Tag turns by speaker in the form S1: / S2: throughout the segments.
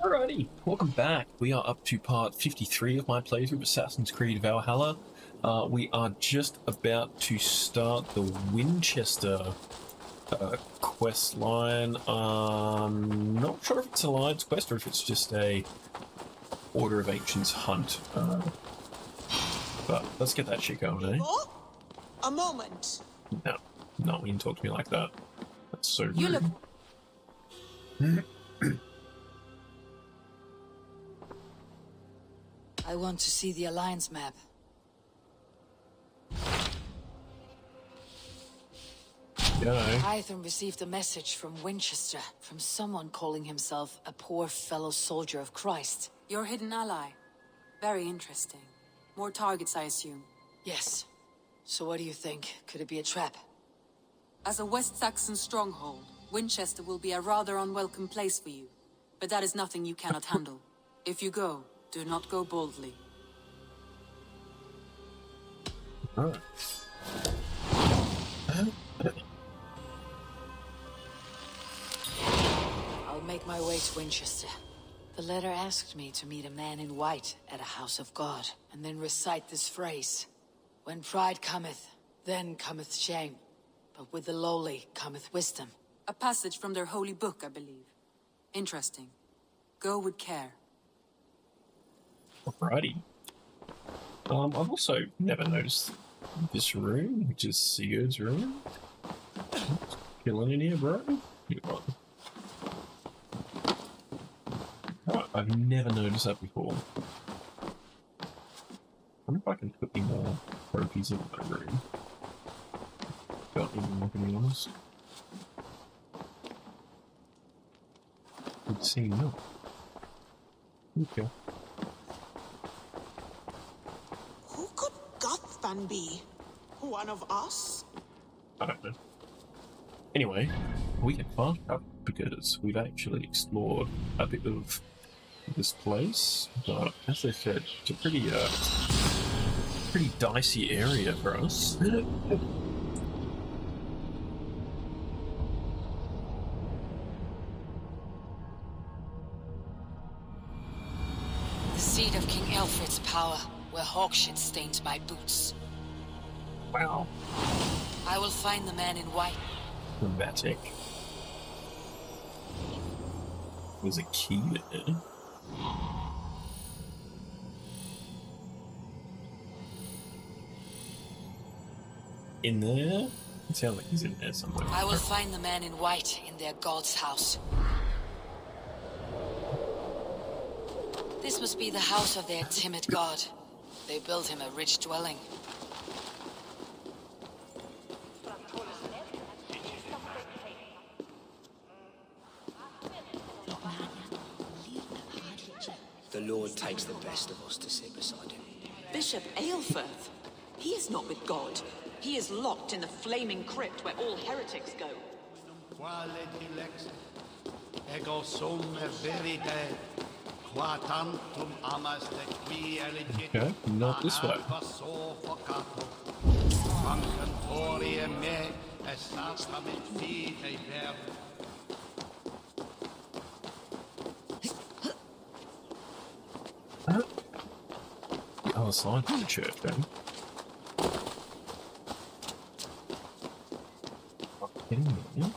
S1: Alrighty, welcome back. We are up to part 53 of my playthrough of Assassin's Creed Valhalla. We are just about to start the Wincestre quest line. Not sure if it's a Alliance quest or if it's just a Order of Ancients hunt. But let's get that shit going, eh?
S2: Oh, a moment.
S1: No, you didn't talk to me like that. That's so rude.
S2: You look.
S3: I want to see the Alliance map.
S1: Yeah.
S3: Hytham received a message from Wincestre, from someone calling himself a poor fellow soldier of Christ.
S4: Your hidden ally. Very interesting. More targets, I assume.
S3: Yes. So what do you think? Could it be a trap?
S4: As a West Saxon stronghold, Winchester will be a rather unwelcome place for you. But that is nothing you cannot handle. If you go, do not go boldly.
S1: Alright.
S3: I'll make my way to Winchester. The letter asked me to meet a man in white at a house of God, and then recite this phrase. When pride cometh, then cometh shame. But with the lowly cometh wisdom.
S4: A passage from their holy book, I believe. Interesting. Go with care.
S1: Alrighty. I've also never noticed this room, which is Sigurd's room. Killing in here, bro. Oh, I've never noticed that before. I wonder if I can put any more trophies in my room. Don't even look, to be honest. Would seem not. Okay.
S2: Who could Gothvan be? One of us?
S1: I don't know. Anyway, we can fast travel because we've actually explored a bit of this place, but as I said, it's a pretty dicey area for us.
S3: The seat of King Alfred's power, where hawkshit stains my boots.
S1: Wow.
S3: I will find the man in white.
S1: Dramatic. There's a key there. In there? It sounds like he's in there somewhere.
S3: I will find the man in white in their god's house. This must be the house of their timid god. They built him a rich dwelling.
S5: The Lord takes the best of us to sit beside him.
S6: Bishop Aelfirth? He is not with God. He is locked in the flaming crypt where all heretics go.
S7: Ego sum verite, qua tantum amaste qui elegit.
S1: Okay, not this way.
S7: Mancantorie me esatament fide ver.
S1: The other side of the church, then. Getting there.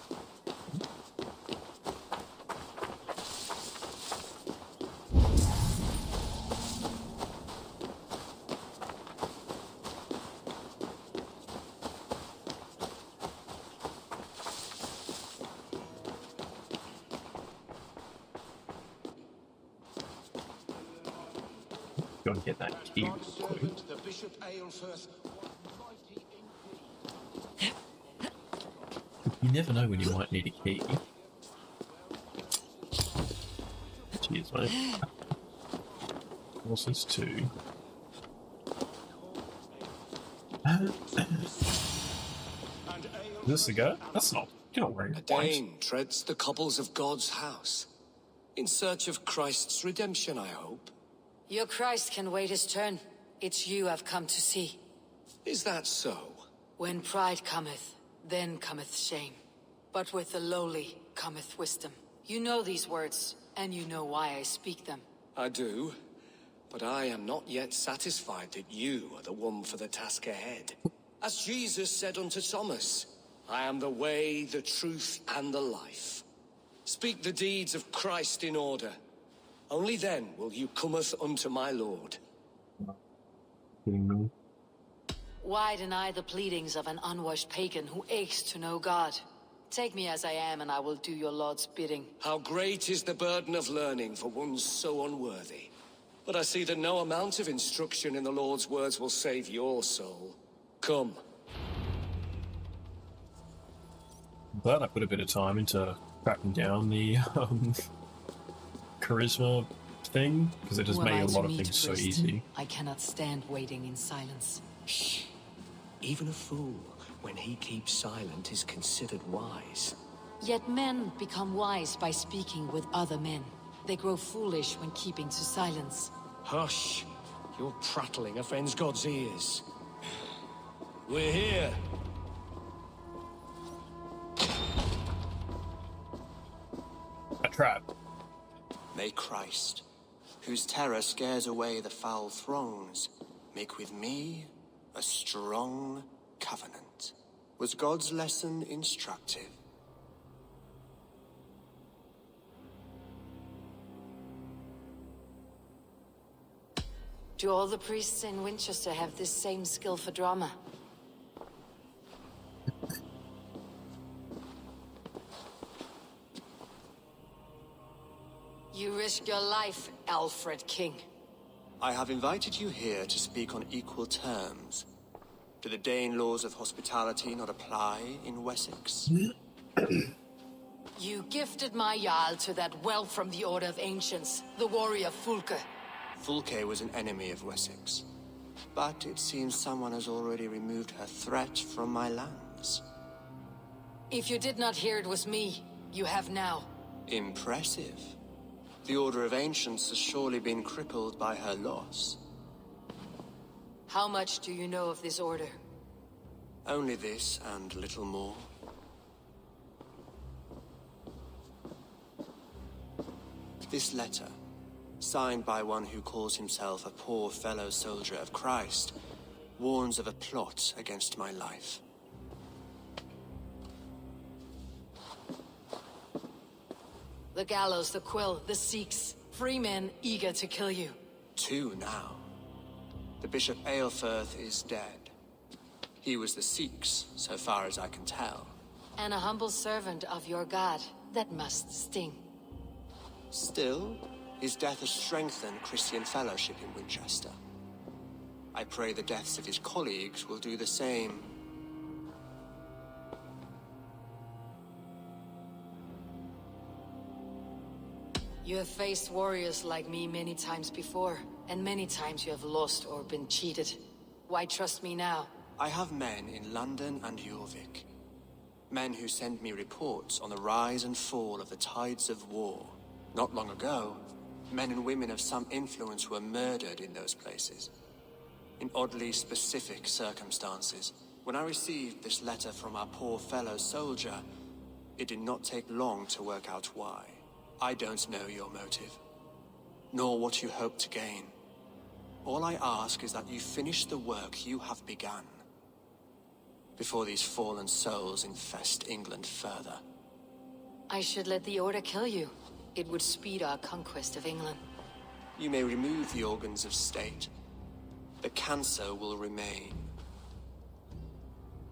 S1: Gotta get that key real quick. You never know when you might need a key. Cheers, mate. What's this too? Is this the go? That's not. You're not wearing
S5: A
S1: white.
S5: Dane treads the cobbles of God's house. In search of Christ's redemption, I hope.
S3: Your Christ can wait his turn. It's you I've come to see.
S5: Is that so?
S3: When pride cometh, then cometh shame. But with the lowly cometh wisdom. You know these words, And you know why I speak them.
S5: I do, but I am not yet satisfied that you are the one for the task ahead. As Jesus said unto Thomas, I am the way, the truth, and the life. Speak the deeds of Christ in order. Only then will you cometh unto my Lord.
S3: Why deny the pleadings of an unwashed pagan who aches to know God? Take me as I am, and I will do your Lord's bidding.
S5: How great is the burden of learning for one so unworthy. But I see that no amount of instruction in the Lord's words will save your soul. Come.
S1: I'm glad I put a bit of time into tracking down the charisma thing, because it just
S3: Who am
S1: made
S3: I
S1: a
S3: to
S1: lot of
S3: meet,
S1: things so
S3: priest?
S1: easy.
S3: I cannot stand waiting in silence.
S5: Shh. Even a fool, when he keeps silent, is considered wise.
S3: Yet men become wise by speaking with other men. They grow foolish when keeping to silence.
S5: Hush. Your prattling offends God's ears. We're here.
S1: A trap.
S8: May Christ, whose terror scares away the foul throngs, make with me a strong covenant. Was God's lesson instructive?
S3: Do all the priests in Winchester have this same skill for drama? You risk your life, Alfred King.
S8: I have invited you here to speak on equal terms. Do the Dane laws of hospitality not apply in Wessex?
S3: You gifted my Jarl to that whelp from the Order of Ancients, the warrior Fulke.
S8: Fulke was an enemy of Wessex. But it seems someone has already removed her threat from my lands.
S3: If you did not hear it was me, you have now.
S8: Impressive. The Order of Ancients has surely been crippled by her loss.
S3: How much do you know of this order?
S8: Only this and little more. This letter, signed by one who calls himself a poor fellow soldier of Christ, warns of a plot against my life.
S3: The gallows, the quill, the Sikhs. Free men eager to kill you.
S8: 2 now. The Bishop Aelfirth is dead. He was the Sikhs, so far as I can tell.
S3: And a humble servant of your god. That must sting.
S8: Still, his death has strengthened Christian fellowship in Winchester. I pray the deaths of his colleagues will do the same.
S3: You have faced warriors like me many times before, and many times you have lost or been cheated. Why trust me now?
S8: I have men in London and Jorvik. Men who send me reports on the rise and fall of the tides of war. Not long ago, men and women of some influence were murdered in those places. In oddly specific circumstances. When I received this letter from our poor fellow soldier, it did not take long to work out why. I don't know your motive, nor what you hope to gain. All I ask is that you finish the work you have begun, before these fallen souls infest England further.
S3: I should let the Order kill you. It would speed our conquest of England.
S8: You may remove the organs of state. The cancer will remain.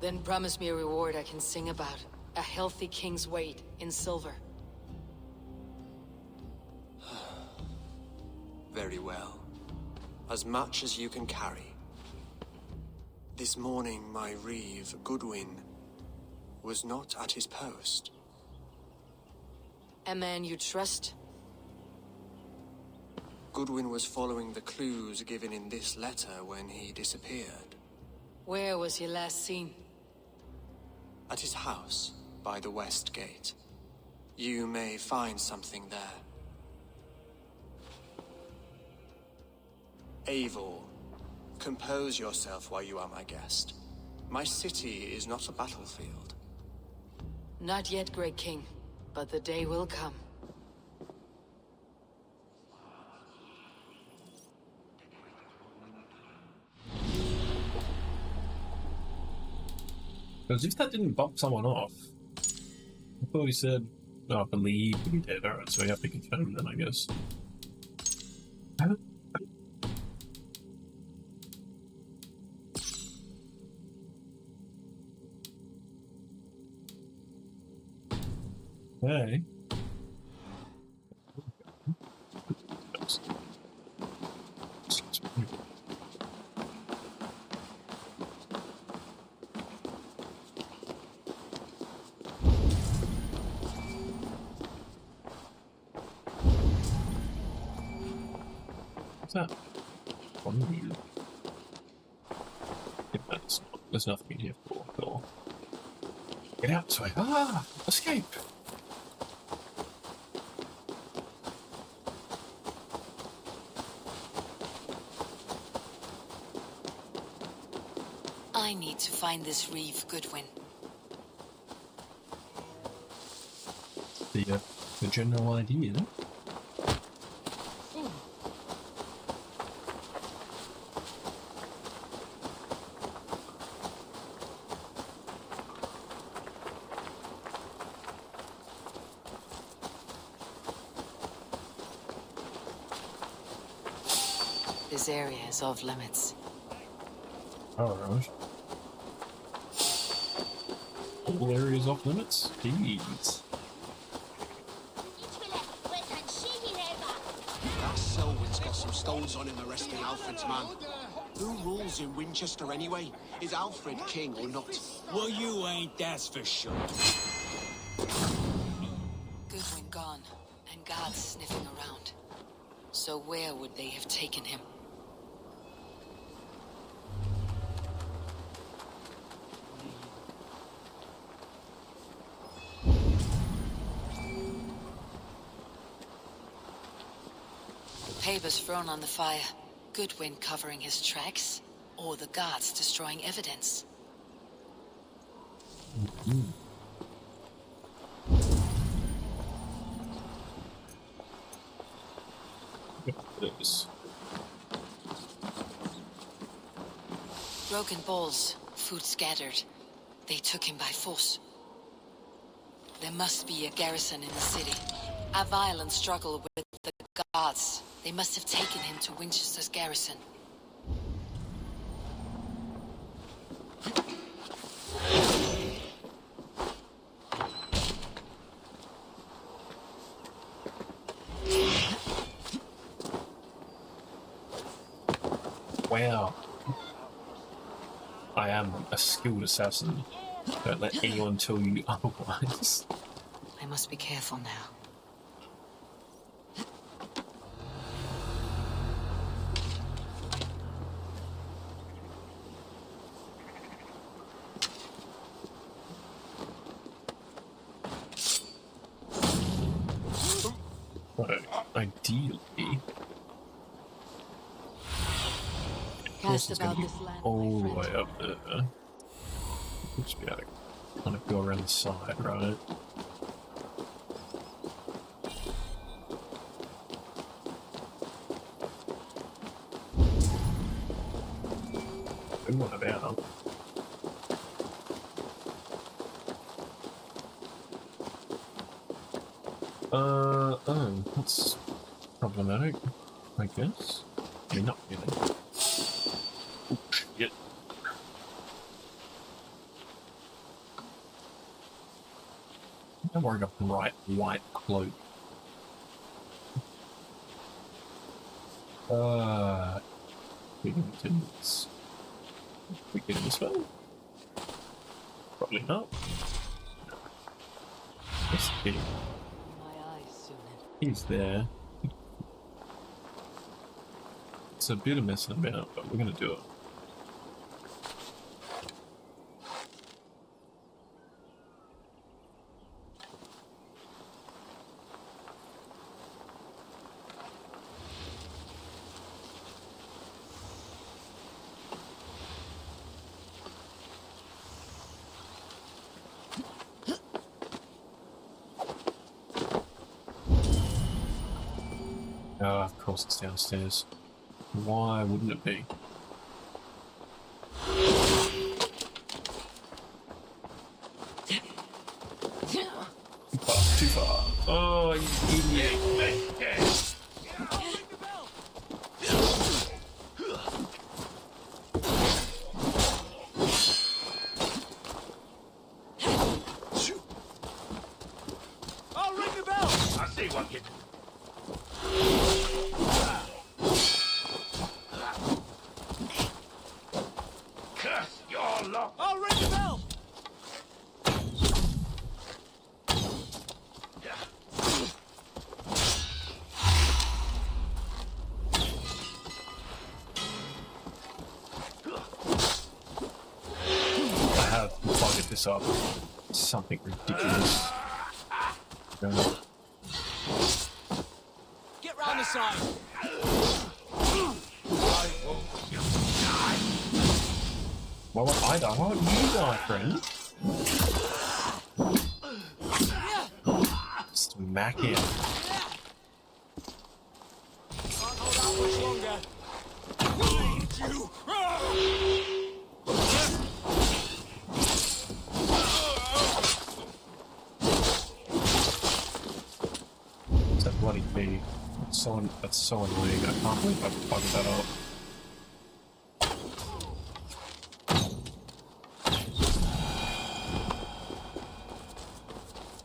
S3: Then promise me a reward I can sing about. A healthy king's weight in silver.
S8: Very well. As much as you can carry. This morning, my reeve, Goodwin, was not at his post.
S3: A man you trust?
S8: Goodwin was following the clues given in this letter when he disappeared.
S3: Where was he last seen?
S8: At his house, by the west gate. You may find something there. Eivor, compose yourself while you are my guest. My city is not a battlefield.
S3: Not yet, Great King, but the day will come.
S1: Because if that didn't bump someone off, I thought he said, "No, I believe you did." Alright, so we have to confirm then, I guess. Okay. What's that? There's nothing in here for. Cool. Get out this way. Ah! Escape!
S3: I need to find this reeve, Goodwin.
S1: The general idea.
S3: This area is off limits.
S1: Alright. All areas off limits? Jeez.
S9: That Selwyn's got some stones on him arresting Alfred's man. Who rules in Winchester anyway? Is Alfred king or not?
S10: Well, you ain't, that's for sure.
S3: Goodwin gone, and guards sniffing around. So where would they have taken him? Papers thrown on the fire. Goodwin covering his tracks, or the guards destroying evidence. Broken bowls, food scattered. They took him by force. There must be a garrison in the city. A violent struggle with the guards. They must have taken him to Winchester's garrison.
S1: Wow. I am a skilled assassin. Don't let anyone tell you otherwise.
S3: I must be careful now.
S1: Ideally,
S3: Cast
S1: it's
S3: about
S1: going to
S3: this
S1: be
S3: land,
S1: all the
S3: my
S1: way
S3: friend.
S1: up there. We'll just be able to kind of go around the side, right? And what about? Oh, that's problematic, I guess. I mean, not really. Oh, shit. I'm wearing a bright white cloak. We can do this. We get this way? Probably not. Yes, he.
S3: My eyes soon.
S1: He's there. It's a bit of messing about, but we're gonna do it. Oh, of course it's downstairs. Why wouldn't it be? too far. Oh, you idiot.
S10: I'll ring the bell! I see one kid. Curse your luck! I'll ring the bell!
S1: I have bugged this up. Something ridiculous.
S10: Get round the side!
S1: Why won't I die? Why won't you die, friend? Smack him.
S10: Can't hold out much longer. Need you!
S1: It's that bloody key. That's so annoying. I can't believe I bugged that up.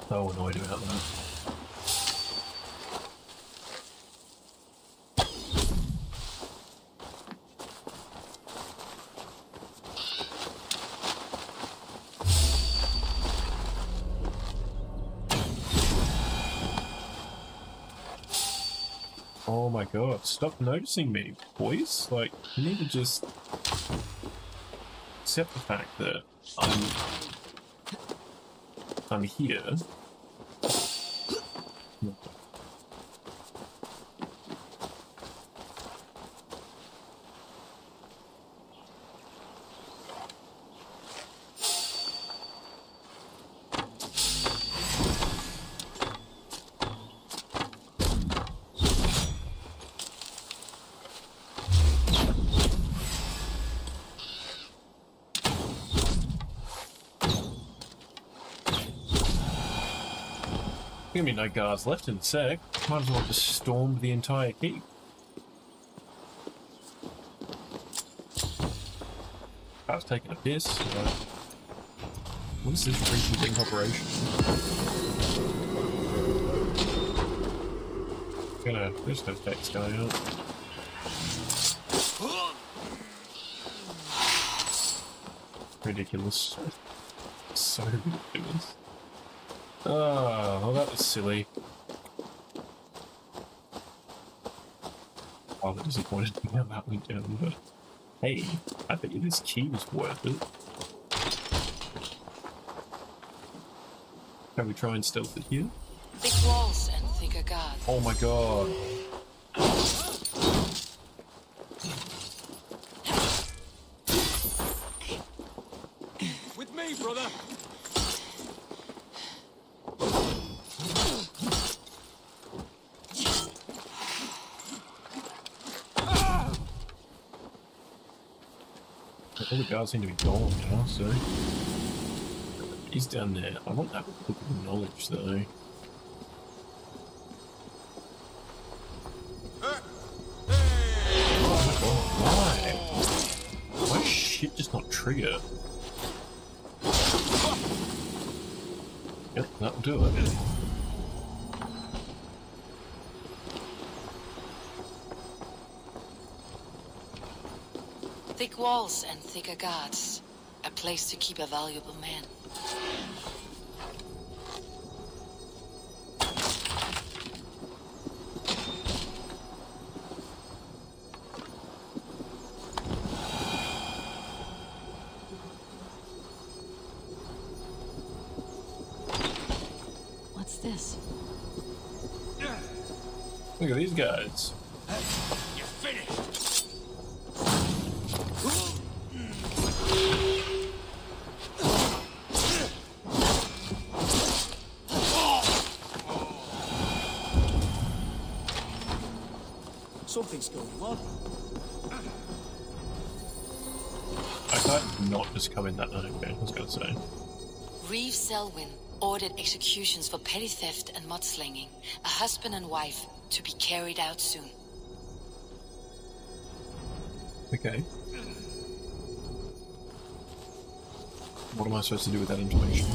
S1: So annoyed about that. Oh my god, stop noticing me, boys. Like, you need to just accept the fact that I'm here. There's gonna be no guards left in a sec. Might as well just storm the entire keep. I was taking a piss. What is this recent operation? There's no text going out. Ridiculous. So ridiculous. Oh, well, that was silly. Oh, I'm disappointed in how that went down, but hey, I bet you this key was worth it. Can we try and stealth it here?
S3: Thick walls and thicker guards.
S1: Oh my god.
S10: With me, brother!
S1: All the guards seem to be gone now, so he's down there. I want that book of knowledge though. Oh my god, why? Why is shit just not trigger? Yep, that'll do it.
S3: Thick walls and thicker guards. A place to keep a valuable man. What's this?
S1: Look at these guys.
S10: You're finished! Something's going on.
S1: I can't not just come in that night, okay, I was gonna say.
S3: Reeve Selwyn, ordered executions for petty theft and mudslinging. A husband and wife to be carried out soon.
S1: Okay. What am I supposed to do with that information?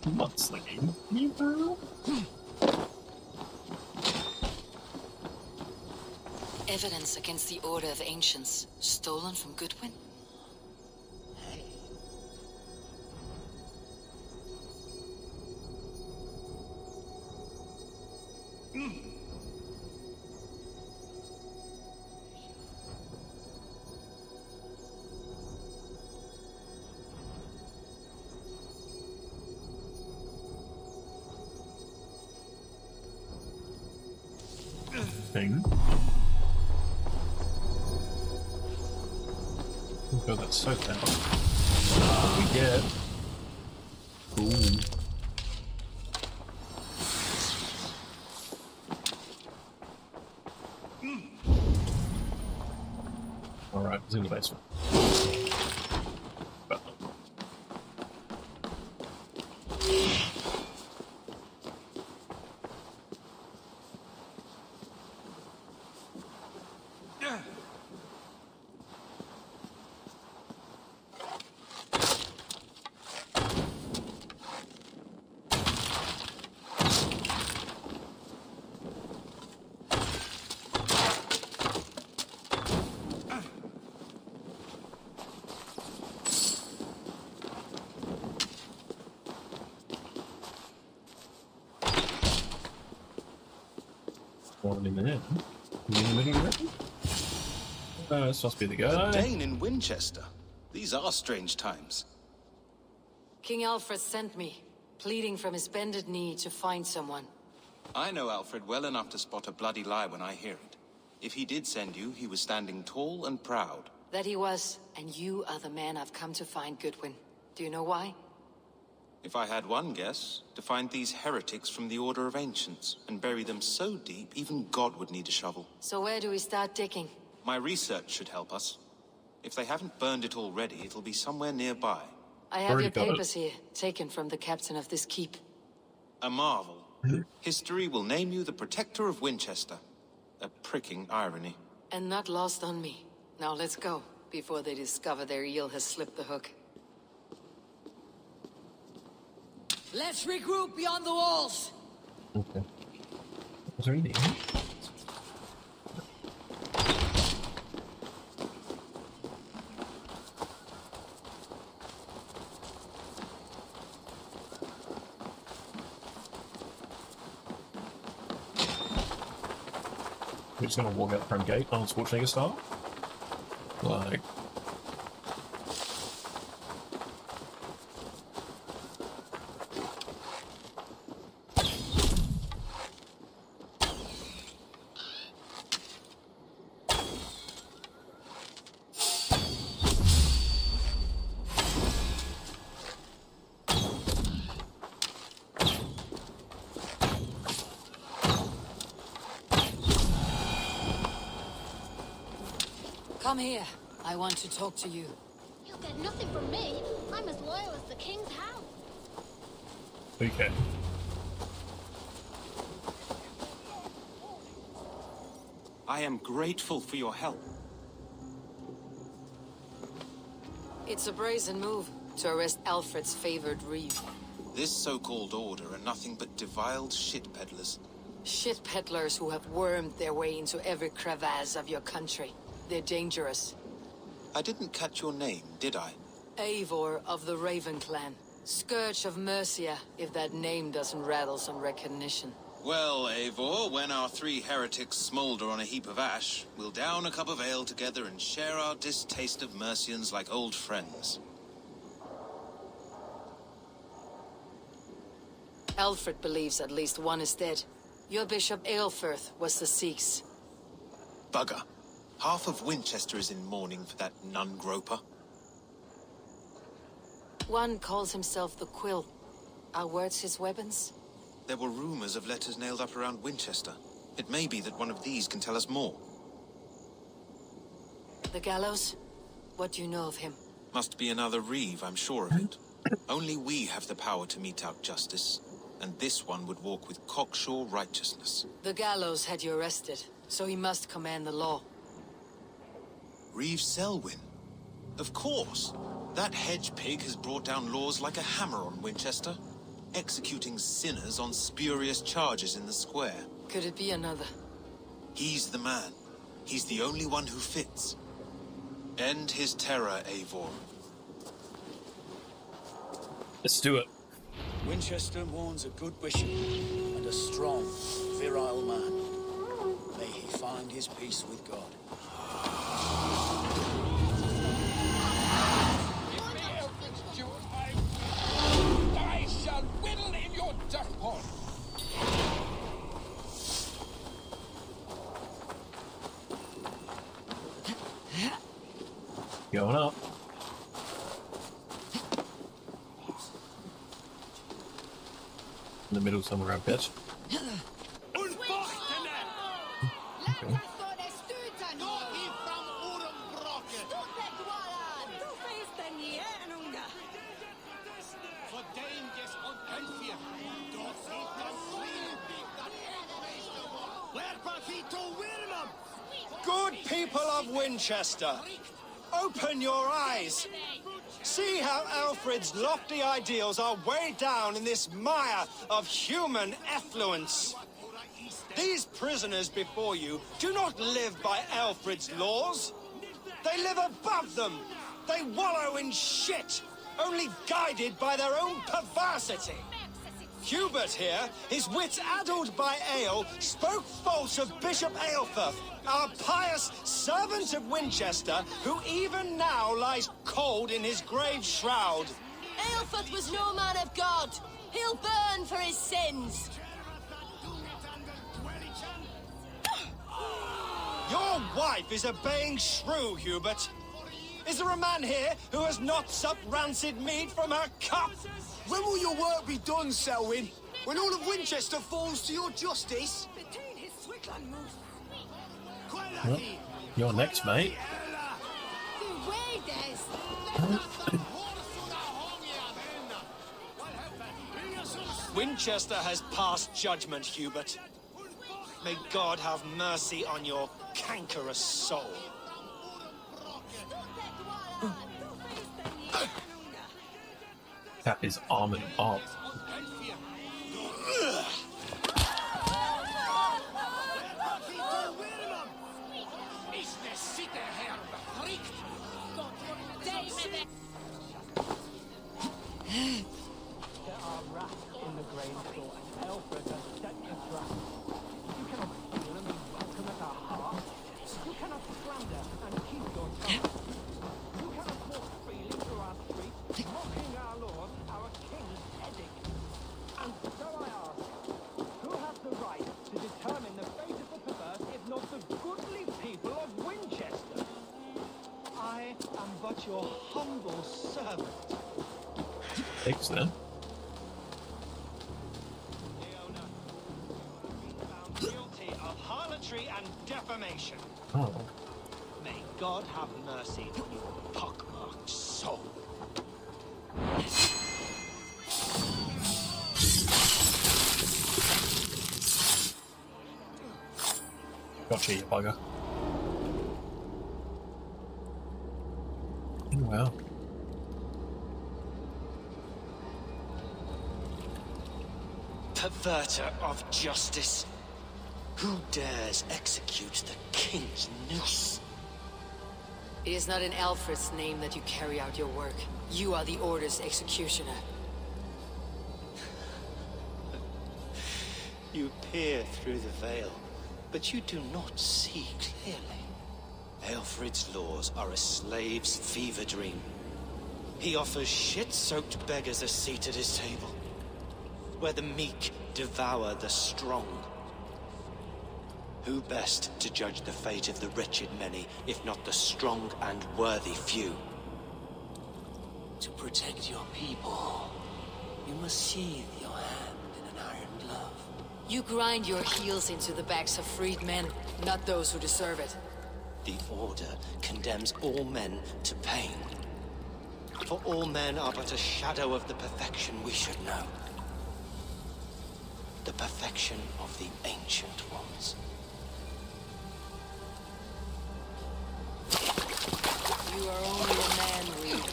S1: Mudslinging?
S3: Evidence against the Order of Ancients, stolen from Goodwin?
S1: Thing. Oh god, that's so bad. What do we get? Ooh. Alright, it's in the basement. But one in there. In the middle, you reckon? This must be the guy.
S11: Dane in Winchester. These are strange times.
S3: King Alfred sent me, pleading from his bended knee to find someone.
S11: I know Alfred well enough to spot a bloody lie when I hear it. If he did send you, he was standing tall and proud.
S3: That he was, and you are the man I've come to find, Goodwin. Do you know why?
S11: If I had one guess, to find these heretics from the Order of Ancients, and bury them so deep, even God would need a shovel.
S3: So where do we start digging?
S11: My research should help us. If they haven't burned it already, it'll be somewhere nearby.
S3: I have your papers here, taken from the captain of this keep.
S11: A marvel. History will name you the Protector of Winchester. A pricking irony.
S3: And not lost on me. Now let's go, before they discover their eel has slipped the hook. Let's regroup beyond the walls!
S1: Okay. Was there anything? We're just gonna walk out the front gate on Schwarzenegger style? Like...
S3: Come here. I want to talk to you.
S12: You'll get nothing from me. I'm as loyal as the king's house.
S1: Okay.
S11: I am grateful for your help.
S3: It's a brazen move to arrest Alfred's favored reeve.
S11: This so-called order are nothing but deviled shit peddlers.
S3: Shit peddlers who have wormed their way into every crevasse of your country. They're dangerous.
S11: I didn't catch your name, did I?
S3: Eivor of the Raven Clan. Scourge of Mercia, if that name doesn't rattle some recognition.
S11: Well, Eivor, when our three heretics smolder on a heap of ash, we'll down a cup of ale together and share our distaste of Mercians like old friends.
S3: Alfred believes at least one is dead. Your Bishop Aelfirth was the Sikhs.
S11: Bugger. Half of Winchester is in mourning for that nun-groper.
S3: One calls himself the Quill. Are words his weapons?
S11: There were rumors of letters nailed up around Winchester. It may be that one of these can tell us more.
S3: The gallows? What do you know of him?
S11: Must be another Reeve, I'm sure of it. Only we have the power to mete out justice, and this one would walk with cocksure righteousness.
S3: The gallows had you arrested, so he must command the law.
S11: Reeve Selwyn? Of course. That hedge pig has brought down laws like a hammer on Winchester, executing sinners on spurious charges in the square.
S3: Could it be another?
S11: He's the man. He's the only one who fits. End his terror, Eivor.
S1: Let's do it.
S10: Winchester mourns a good bishop and a strong, virile man. May he find his peace with God.
S7: I shall whittle in your duck pond.
S1: Going up. In the middle somewhere, I bet. Okay.
S13: Good people of Winchester, open your eyes. See how Alfred's lofty ideals are weighed down in this mire of human effluence. These prisoners before you do not live by Alfred's laws. They live above them. They wallow in shit, only guided by their own perversity. Hubert here, his wits addled by ale, spoke false of Bishop Aelfirth, our pious servant of Winchester, who even now lies cold in his grave shroud.
S12: Aelfirth was no man of God. He'll burn for his sins.
S13: Your wife is obeying shrew, Hubert. Is there a man here who has not supped rancid meat from her cup?
S9: When will your work be done, Selwyn? When all of Winchester falls to your justice?
S1: Well, you're next, mate.
S13: Winchester has passed judgment, Hubert. May God have mercy on your cankerous soul.
S1: That is armored up.
S13: Your humble servant.
S1: Thanks, then.
S13: Leona, found guilty of harlotry and defamation.
S1: Oh.
S13: May God have mercy on your pockmarked soul.
S1: Gotcha, you bugger. Wow.
S13: Perverter of justice. Who dares execute the king's noose?
S3: It is not in Alfred's name that you carry out your work. You are the Order's executioner.
S13: You peer through the veil, but you do not see clearly. Alfred's laws are a slave's fever dream. He offers shit-soaked beggars a seat at his table, where the meek devour the strong. Who best to judge the fate of the wretched many, if not the strong and worthy few? To protect your people, you must sheathe your hand in an iron glove.
S3: You grind your heels into the backs of freed men, not those who deserve it.
S14: The Order condemns all men to pain. For all men are but a shadow of the perfection we should know. The perfection of the Ancient Ones.
S3: You are only a man, Reed.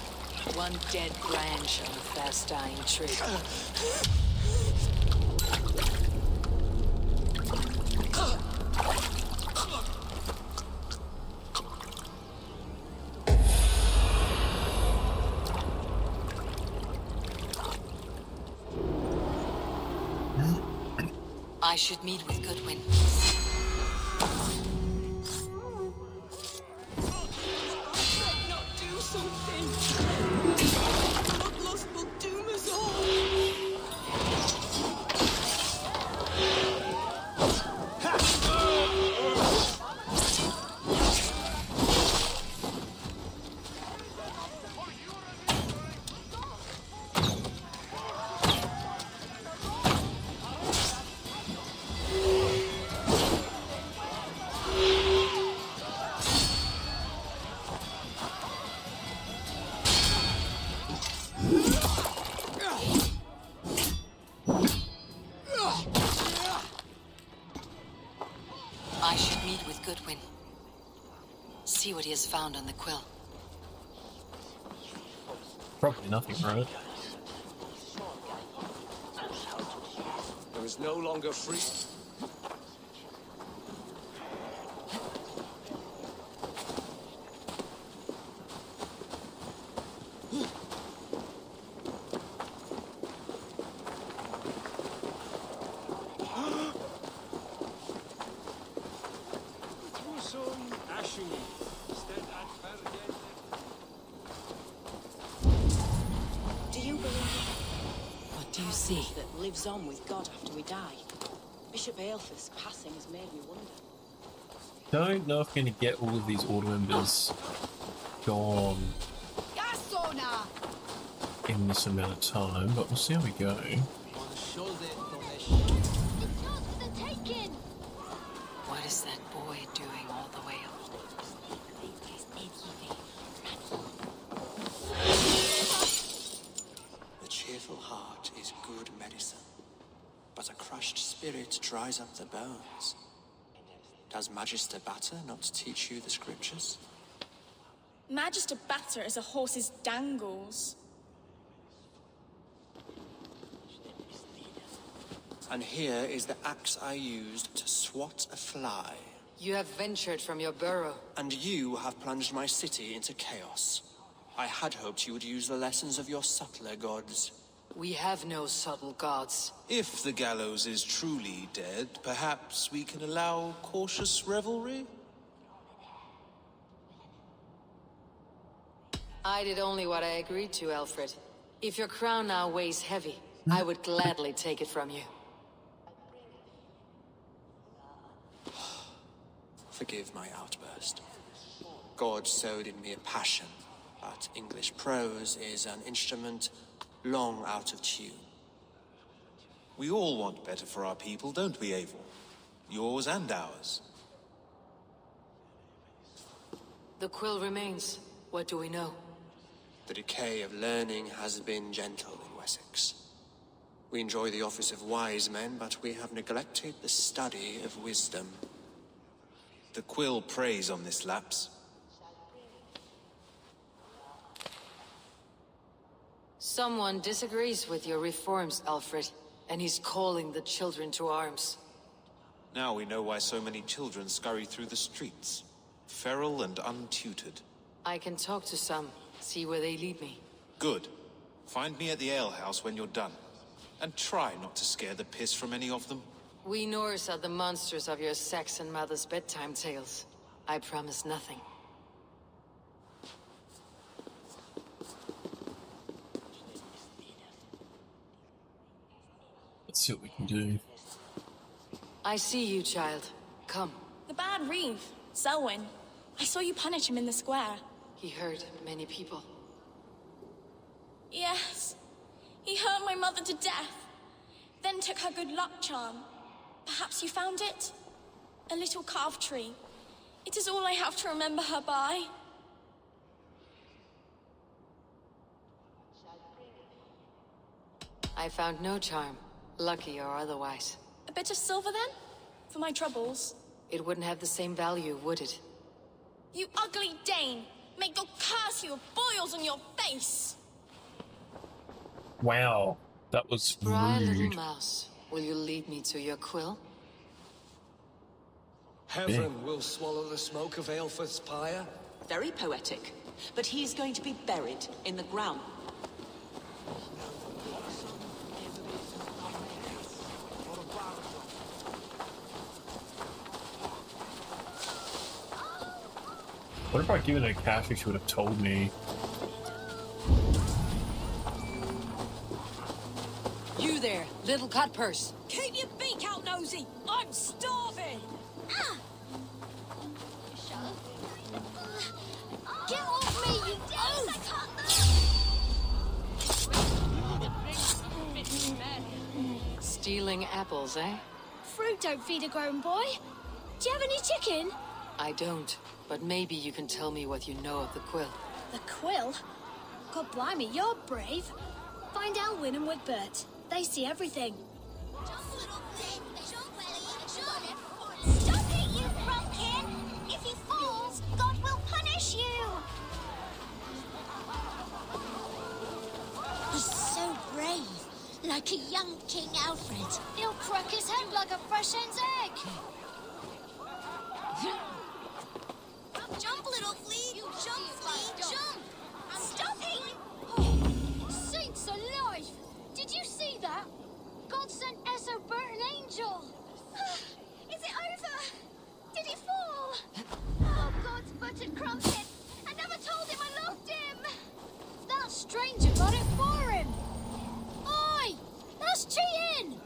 S3: One dead branch on a fast-dying tree. I should meet with Goodwin.
S6: Not do something. Bloodlust will doom us all.
S3: I should meet with Goodwin. See what he has found on the quill.
S1: Probably nothing, right?
S5: There is no longer free.
S6: Do you believe
S3: What do you see?
S6: that lives on with God after we die? Bishop Aelfir's passing has made me wonder.
S1: Don't know if I'm going to get all of these order members gone in this amount of time, but we'll see how we go.
S3: What is that boy doing all the way up?
S8: The cheerful heart is good medicine, but a crushed spirit dries up the bones. Does Magister Batter not teach you the scriptures?
S15: Magister Batter is a horse's dangles.
S8: And here is the axe I used to swat a fly.
S3: You have ventured from your burrow.
S8: And you have plunged my city into chaos. I had hoped you would use the lessons of your subtler gods.
S3: We have no subtle gods.
S11: If the gallows is truly dead, perhaps we can allow cautious revelry?
S3: I did only what I agreed to, Alfred. If your crown now weighs heavy, I would gladly take it from you.
S8: Forgive my outburst. God sowed in me a passion, but English prose is an instrument long out of tune.
S11: We all want better for our people, don't we, Eivor? Yours and ours.
S3: The quill remains. What do we know?
S8: The decay of learning has been gentle in Wessex. We enjoy the office of wise men, but we have neglected the study of wisdom.
S11: The quill preys on this lapse.
S3: Someone disagrees with your reforms, Alfred, and he's calling the children to arms.
S11: Now we know why so many children scurry through the streets, feral and untutored.
S3: I can talk to some, see where they lead me.
S11: Good. Find me at the alehouse when you're done. And try not to scare the piss from any of them.
S3: We Norse are the monsters of your Saxon mother's bedtime tales. I promise nothing.
S1: Let's see what we can do.
S3: I see you, child. Come.
S15: The bad Reeve, Selwyn. I saw you punish him in the square.
S3: He hurt many people.
S15: Yes. He hurt my mother to death. Then took her good luck charm. Perhaps you found it? A little carved tree. It is all I have to remember her by.
S3: I found no charm, lucky or otherwise.
S15: A bit of silver then? For my troubles.
S3: It wouldn't have the same value, would it?
S15: You ugly Dane! May God curse you with boils on your face!
S1: Wow, that was
S3: Spry little
S1: rude.
S3: mouse, will you lead me to your quill?
S5: Heaven will swallow the smoke of Aelfred's pyre.
S6: Very poetic. But he's going to be buried in the ground.
S1: What if I given her cash if she would have told me?
S3: You there, little cut purse.
S12: Keep your beak out, nosy! I'm starving! Get off me, you oaf!
S3: Stealing apples, eh?
S12: Fruit don't feed a grown boy. Do you have any chicken?
S3: I don't, but maybe you can tell me what you know of the quill.
S12: The quill? God blimey, you're brave. Find Elwyn and Wigbert. They see everything.
S16: Stop it, you pumpkin! If he falls, God will punish you! He's so brave, like a young King Alfred. He'll crack his head like a fresh hen's egg. Jump, little flea! You jump, flea! Jump! Stop it! Saints alive! Did you see that? God sent Essobert an angel! Is it over? Did he fall? Oh, God's buttered crumpet! I never told him I loved him!
S12: That stranger got it for him. Oi! That's cheating!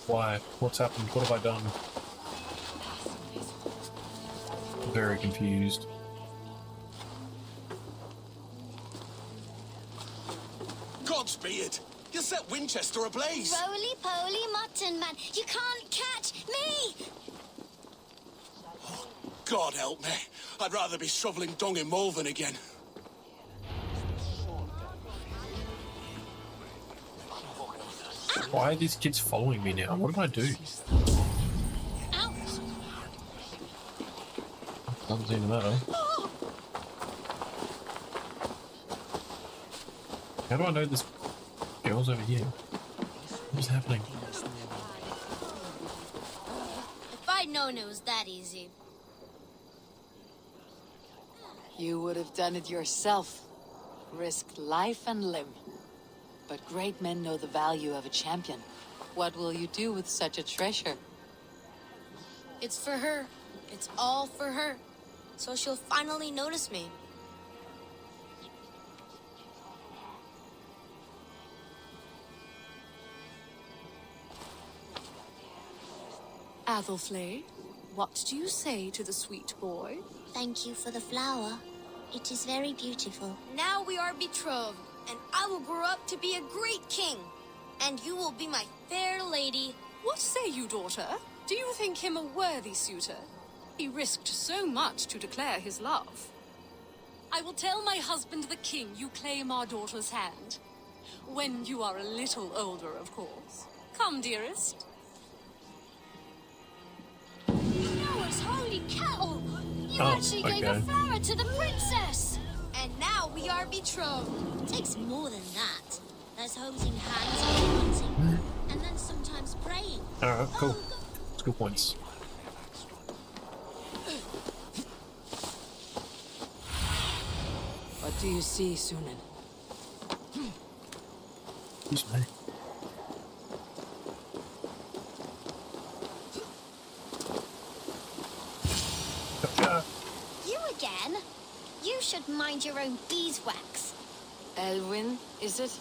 S1: Why? What's happened? What have I done? Very confused.
S9: Gods be it! You set Winchester ablaze!
S16: Roly-poly mutton man, you can't catch me!
S9: Oh, God help me. I'd rather be shoveling dung in Malvern again.
S1: Why are these kids following me now? What did I do? Doesn't seem to matter. How do I know this girl's over here? What's happening?
S16: If I'd known it was that easy.
S3: You would have done it yourself. Risked life and limb. But great men know the value of a champion. What will you do with such a treasure?
S12: It's for her. It's all for her. So she'll finally notice me.
S17: Athelflaed, what do you say to the sweet boy?
S16: Thank you for the flower. It is very beautiful.
S12: Now we are betrothed, and I will grow up to be a great king. And you will be my fair lady.
S17: What say you, daughter? Do you think him a worthy suitor? He risked so much to declare his love. I will tell my husband the king you claim our daughter's hand. When you are a little older, of course. Come, dearest.
S12: Noah's holy kettle! You actually gave a flower to the princess! And now we are betrothed.
S16: It takes more than that. There's holding hands and dancing, and then sometimes praying.
S1: Alright, cool. School points.
S3: What do you see, Sunan?
S1: Excuse me. Gotcha.
S16: You again? You should mind your own beeswax.
S3: Elwyn, is it?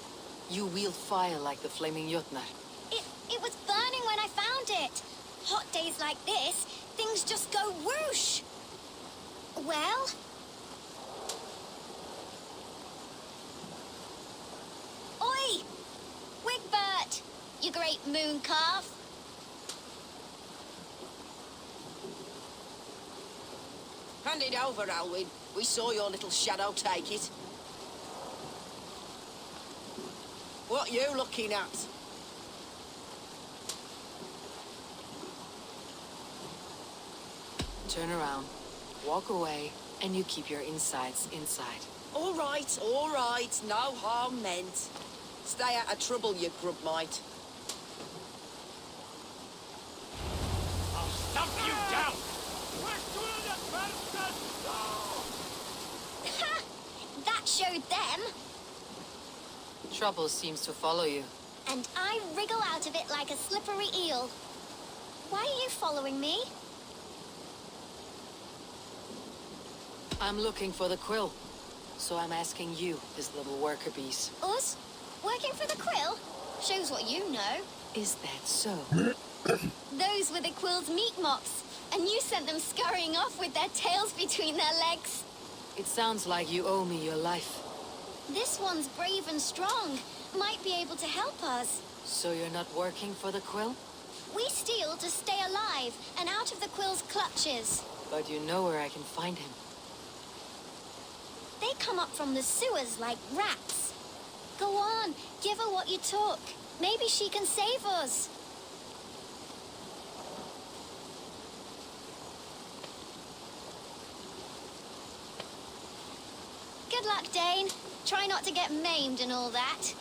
S3: You wield fire like the flaming Jotnar.
S16: It was burning when I found it. Hot days like this, things just go whoosh. Well? Oi! Wigbert! You great moon calf.
S18: Hand it over, Alwyn. We saw your little shadow take it. What you looking at?
S3: Turn around, walk away, and you keep your insides inside.
S18: All right, no harm meant. Stay out of trouble, you grub mite.
S7: I'll stump you down!
S16: That showed them.
S3: Trouble seems to follow you.
S16: And I wriggle out of it like a slippery eel. Why are you following me?
S3: I'm looking for the quill. So I'm asking you, his little worker bees.
S16: Us? Working for the quill? Shows what you know.
S3: Is that so?
S16: Those were the quill's meat mops, and you sent them scurrying off with their tails between their legs.
S3: It sounds like you owe me your life.
S16: This one's brave and strong. Might be able to help us.
S3: So you're not working for the quill?
S16: We steal to stay alive and out of the quill's clutches.
S3: But you know where I can find him.
S16: They come up from the sewers like rats. Go on, give her what you took. Maybe she can save us. Good luck, Dane. Try not to get maimed and all that.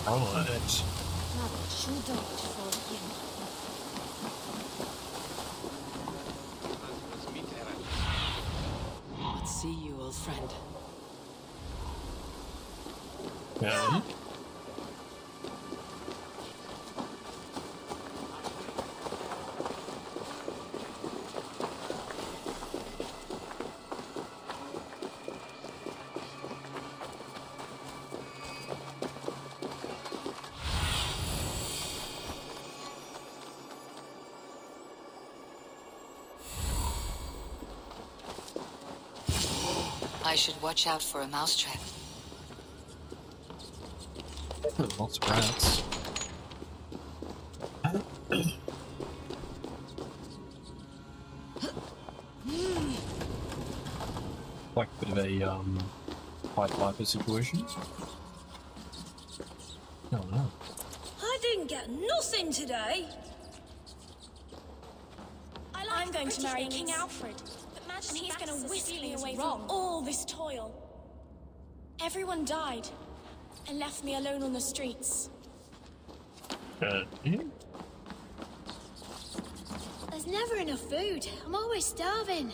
S1: Alright.
S3: Let's see you, old friend.
S1: Yeah.
S3: I should watch out for a mousetrap.
S1: Lots of rats. Like a bit of a Pied Piper situation. Oh no.
S15: I didn't get nothing today. I'm going to marry King Alfred, and he's going to whisk me away from all this toil. Everyone died and left me alone on the streets.
S16: There's never enough food. I'm always starving.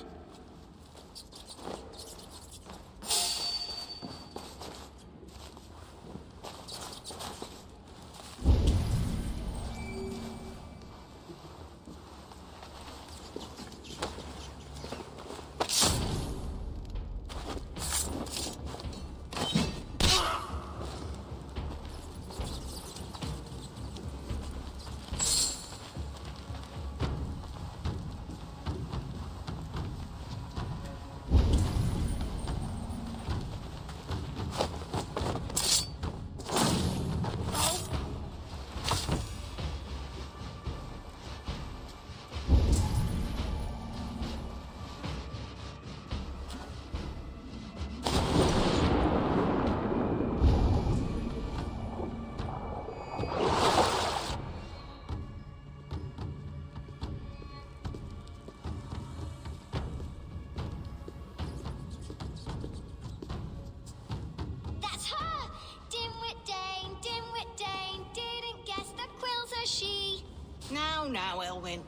S6: Now, Elwyn.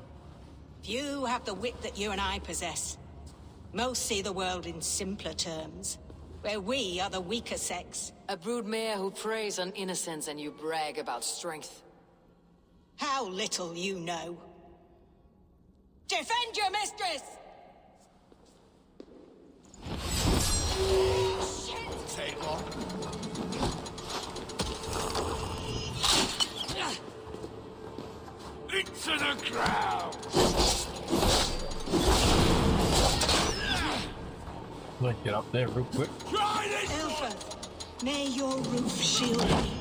S6: Few have the wit that you and I possess. Most see the world in simpler terms, where we are the weaker sex.
S3: A broodmare who preys on innocence and you brag about strength.
S6: How little you know. Defend your mistress!
S7: Take one. Into the ground!
S1: Let's get up there real quick.
S6: Elfred, may your roof shield me.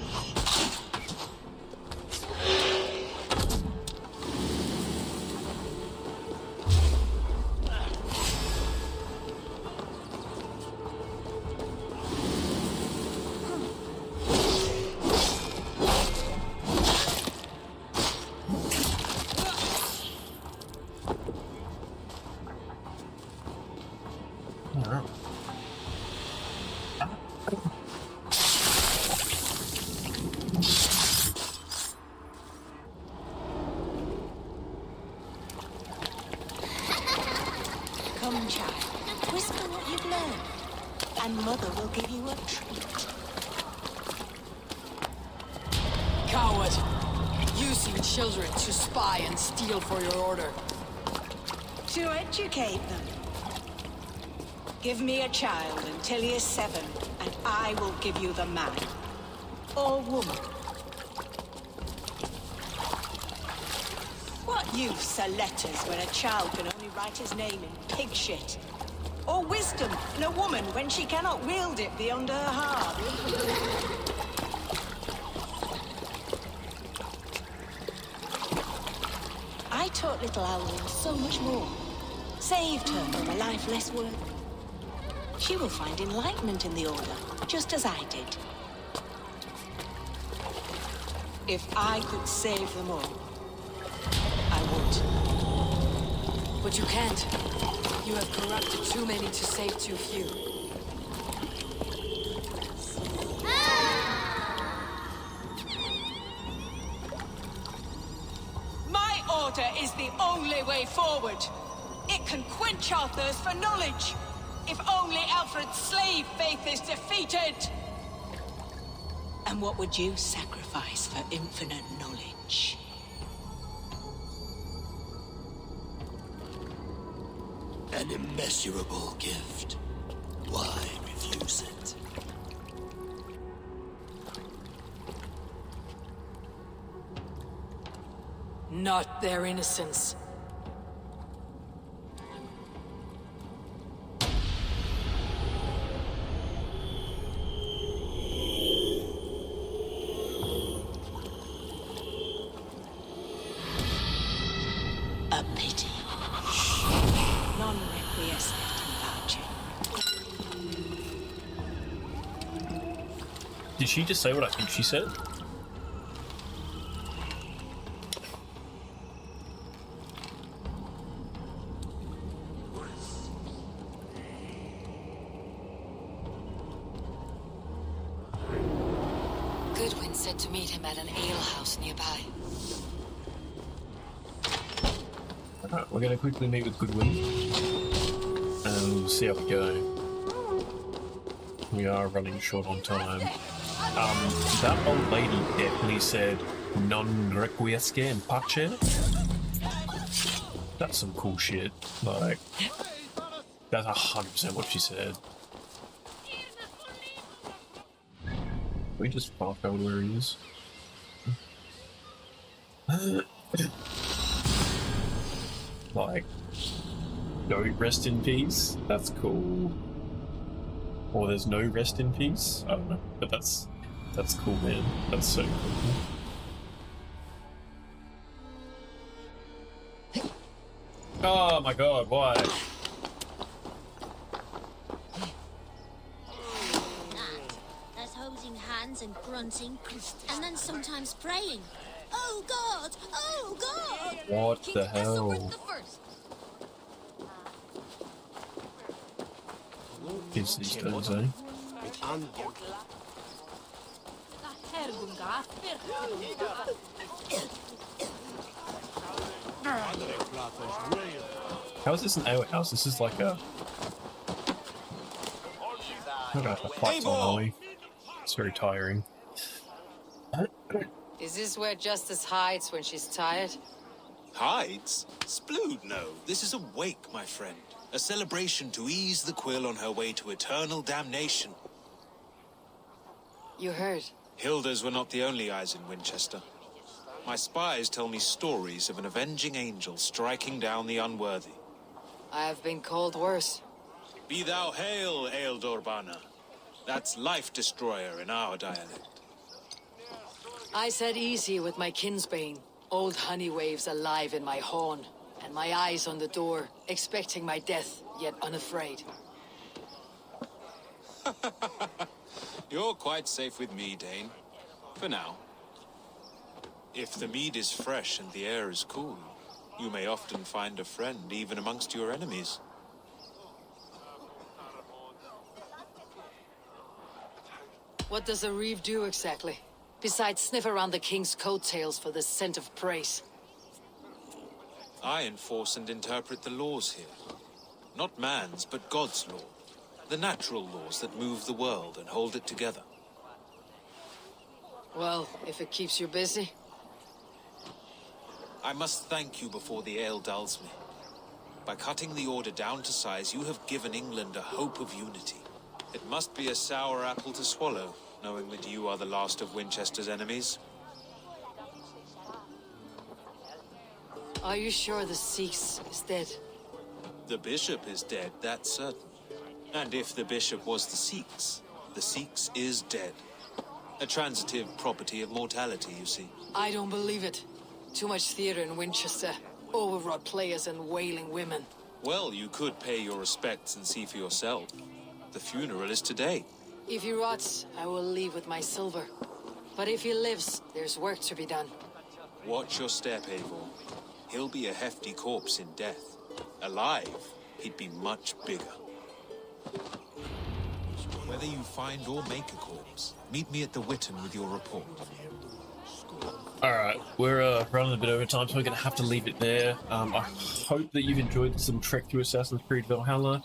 S6: Listen, child. Whisper what you've learned, and Mother will give you a treat.
S3: Coward! Using children to spy and steal for your order.
S6: To educate them. Give me a child until he is 7, and I will give you the man. Or woman. What use are letters when a child can only write his name in pig shit? Or wisdom in a woman when she cannot wield it beyond her heart? I taught little Owlin so much more. Saved her from a life less worth. She will find enlightenment in the Order, just as I did. If I could save them all, I would.
S3: But you can't. You have corrupted too many to save too few.
S6: My order is the only way forward. It can quench our thirst for knowledge. If only Alfred's slave faith is defeated. And what would you sacrifice for infinite knowledge?
S10: An immeasurable gift. Why refuse it?
S3: Not their innocence.
S6: A pity. Non requiescat in pace.
S1: Did she just say what I think she said?
S3: Goodwin said to meet him at an alehouse nearby.
S1: Alright, we're gonna quickly meet with Goodwin. And we'll see how we go. We are running short on time. That old lady definitely said non requiesce in pace. That's some cool shit. Like, that's 100% what she said. We just fast forward where he is. Like, no rest in peace? That's cool. Or there's no rest in peace? I don't know, but that's cool, man. That's so cool. Oh my god, why?
S12: There's holding hands and grunting, and then sometimes praying. Oh God! Oh God!
S1: What the hell? Is these stones, eh? How is this an alehouse? This is like a... We're gonna have to fight someone, are we? It's very tiring.
S3: Is this where Justice hides when she's tired?
S11: Hides? Splood, no. This is a wake, my friend. A celebration to ease the quill on her way to eternal damnation.
S3: You heard.
S11: Hilda's were not the only eyes in Winchester. My spies tell me stories of an avenging angel striking down the unworthy.
S3: I have been called worse.
S11: Be thou hail, Ealdorbanna. That's life destroyer in our dialect.
S3: I said easy with my kinsbane. Old honey waves alive in my horn, and my eyes on the door, expecting my death, yet unafraid.
S11: You're quite safe with me, Dane. For now. If the mead is fresh and the air is cool, you may often find a friend even amongst your enemies.
S3: What does a reeve do exactly? Besides sniff around the king's coattails for the scent of praise.
S11: I enforce and interpret the laws here. Not man's, but God's law. The natural laws that move the world and hold it together.
S3: Well, if it keeps you busy.
S11: I must thank you before the ale dulls me. By cutting the order down to size, you have given England a hope of unity. It must be a sour apple to swallow, knowing that you are the last of Winchester's enemies.
S3: Are you sure the Sikhs is dead?
S11: The bishop is dead, that's certain. And if the bishop was the Sikhs is dead. A transitive property of mortality, you see.
S3: I don't believe it. Too much theater in Winchester. Overwrought players and wailing women.
S11: Well, you could pay your respects and see for yourself. The funeral is today.
S3: If he rots, I will leave with my silver. But if he lives, there's work to be done.
S11: Watch your step, Eivor. He'll be a hefty corpse in death. Alive, he'd be much bigger. Whether you find or make a corpse, meet me at the Witten with your report.
S1: Alright, we're running a bit over time, so we're going to have to leave it there. I hope that you've enjoyed some trek through Assassin's Creed Valhalla.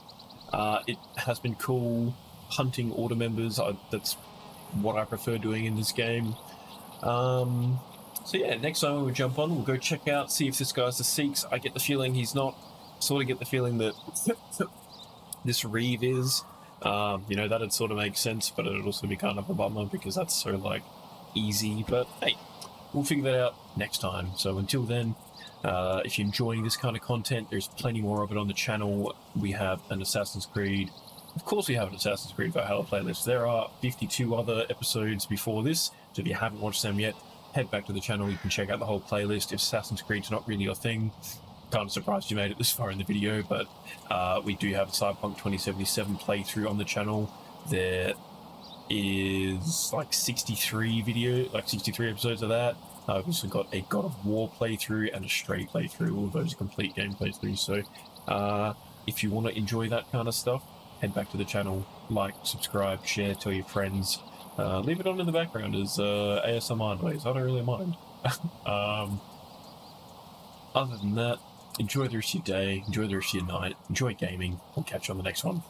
S1: It has been cool hunting order members. That's what I prefer doing in this game. So yeah, next time when we jump on, we'll go check out, see if this guy's the Sikhs. I get the feeling he's not. Sort of get the feeling that this Reeve is. You know, that'd sort of make sense, but it'd also be kind of a bummer because that's so, like, easy. But hey, we'll figure that out next time. So until then, if you're enjoying this kind of content, there's plenty more of it on the channel. We have an Assassin's Creed. Of course we have an Assassin's Creed Valhalla playlist. There are 52 other episodes before this, so if you haven't watched them yet, head back to the channel. You can check out the whole playlist. If Assassin's Creed's not really your thing, kind of surprised you made it this far in the video, but we do have a Cyberpunk 2077 playthrough on the channel. There is like 63 episodes of that. I've also got a God of War playthrough and a Stray playthrough. All of those are complete game playthroughs. So if you want to enjoy that kind of stuff, head back to the channel, like, subscribe, share, tell your friends. Leave it on in the background as ASMR noise. I don't really mind. Other than that, enjoy the rest of your day, enjoy the rest of your night, enjoy gaming. We'll catch you on the next one.